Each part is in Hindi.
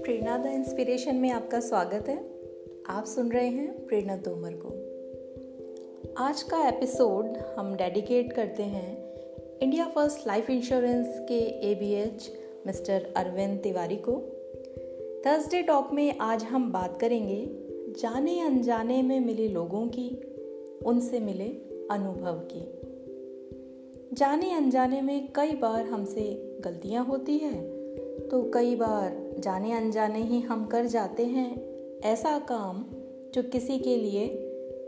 प्रेरणा द इंस्पिरेशन में आपका स्वागत है। आप सुन रहे हैं प्रेरणा तोमर को। आज का एपिसोड हम डेडिकेट करते हैं इंडिया फर्स्ट लाइफ इंश्योरेंस के ABH मिस्टर अरविंद तिवारी को। थर्सडे टॉक में आज हम बात करेंगे जाने अनजाने में मिले लोगों की, उनसे मिले अनुभव की। जाने अनजाने में कई बार हमसे गलतियां होती है, तो कई बार जाने अनजाने ही हम कर जाते हैं ऐसा काम जो किसी के लिए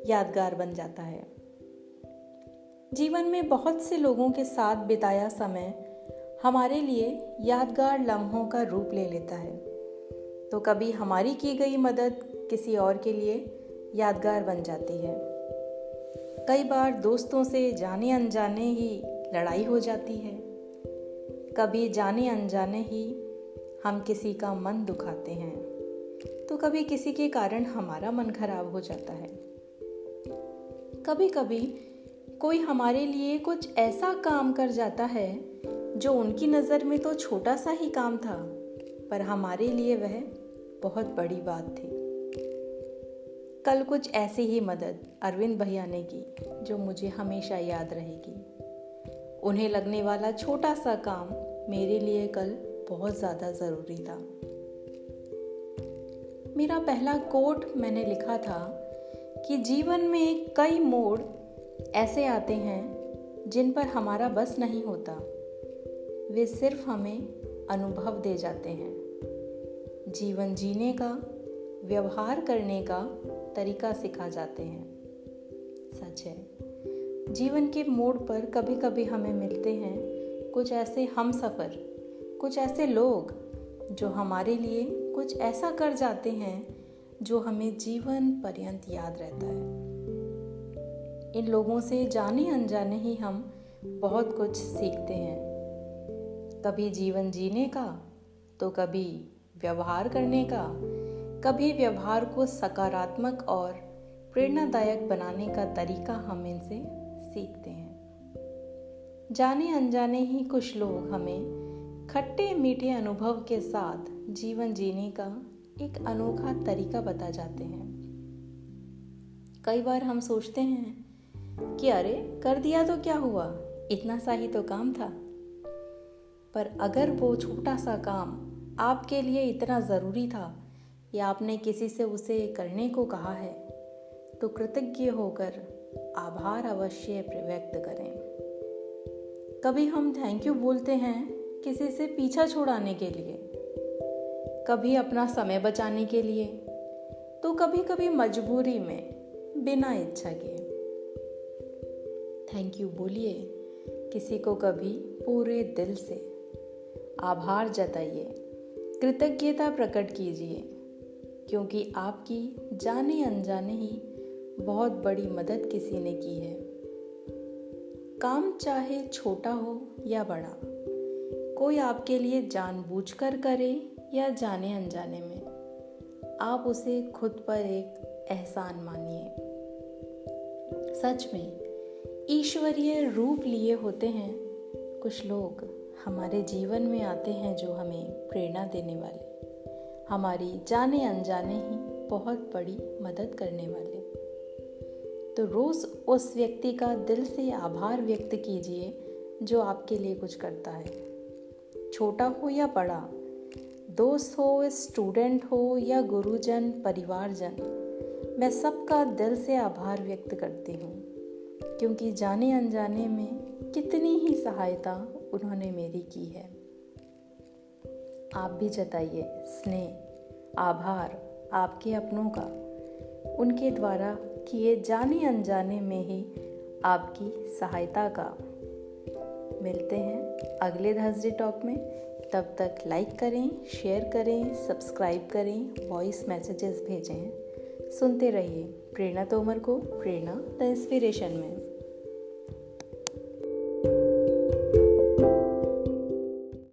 यादगार बन जाता है। जीवन में बहुत से लोगों के साथ बिताया समय हमारे लिए यादगार लम्हों का रूप ले लेता है, तो कभी हमारी की गई मदद किसी और के लिए यादगार बन जाती है। कई बार दोस्तों से जाने अनजाने ही लड़ाई हो जाती है, कभी जाने अनजाने ही हम किसी का मन दुखाते हैं, तो कभी किसी के कारण हमारा मन खराब हो जाता है। कभी कभी कोई हमारे लिए कुछ ऐसा काम कर जाता है जो उनकी नज़र में तो छोटा सा ही काम था, पर हमारे लिए वह बहुत बड़ी बात थी। कल कुछ ऐसी ही मदद अरविंद भैया ने की जो मुझे हमेशा याद रहेगी। उन्हें लगने वाला छोटा सा काम मेरे लिए कल बहुत ज़्यादा ज़रूरी था। मेरा पहला कोट मैंने लिखा था कि जीवन में कई मोड़ ऐसे आते हैं जिन पर हमारा बस नहीं होता, वे सिर्फ हमें अनुभव दे जाते हैं। जीवन जीने का, व्यवहार करने का तरीका सिखा जाते हैं। सच है, जीवन के मोड़ पर कभी कभी हमें मिलते हैं कुछ ऐसे हमसफ़र, कुछ ऐसे लोग जो हमारे लिए कुछ ऐसा कर जाते हैं जो हमें जीवन पर्यंत याद रहता है। इन लोगों से जाने अनजाने ही हम बहुत कुछ सीखते हैं, कभी जीवन जीने का, तो कभी व्यवहार करने का, कभी व्यवहार को सकारात्मक और प्रेरणादायक बनाने का तरीका हम इनसे सीखते हैं। जाने अनजाने ही कुछ लोग हमें खट्टे मीठे अनुभव के साथ जीवन जीने का एक अनोखा तरीका बता जाते हैं। कई बार हम सोचते हैं कि अरे कर दिया तो क्या हुआ, इतना सा ही तो काम था। पर अगर वो छोटा सा काम आपके लिए इतना ज़रूरी था या आपने किसी से उसे करने को कहा है, तो कृतज्ञ होकर आभार अवश्य व्यक्त करें। कभी हम थैंक यू बोलते हैं किसी से पीछा छुड़ाने के लिए, कभी अपना समय बचाने के लिए, तो कभी कभी मजबूरी में बिना इच्छा के। थैंक यू बोलिए किसी को, कभी पूरे दिल से आभार जताइए, कृतज्ञता प्रकट कीजिए, क्योंकि आपकी जाने अनजाने ही बहुत बड़ी मदद किसी ने की है। काम चाहे छोटा हो या बड़ा, कोई आपके लिए जानबूझकर करे या जाने अनजाने में, आप उसे खुद पर एक एहसान मानिए। सच में ईश्वरीय रूप लिए होते हैं कुछ लोग हमारे जीवन में आते हैं जो हमें प्रेरणा देने वाले, हमारी जाने अनजाने ही बहुत बड़ी मदद करने वाले। तो रोज़ उस व्यक्ति का दिल से आभार व्यक्त कीजिए जो आपके लिए कुछ करता है, छोटा हो या बड़ा, दोस्त हो, स्टूडेंट हो या गुरुजन, परिवारजन। मैं सबका दिल से आभार व्यक्त करती हूँ, क्योंकि जाने अनजाने में कितनी ही सहायता उन्होंने मेरी की है। आप भी जताइए स्नेह, आभार आपके अपनों का, उनके द्वारा किए जाने अनजाने में ही आपकी सहायता का। मिलते हैं अगले थर्सडे टॉक में। तब तक लाइक करें, शेयर करें, सब्सक्राइब करें, वॉइस मैसेजेस भेजें। सुनते रहिए प्रेरणा तोमर को, प्रेरणा द इंस्पिरेशन में।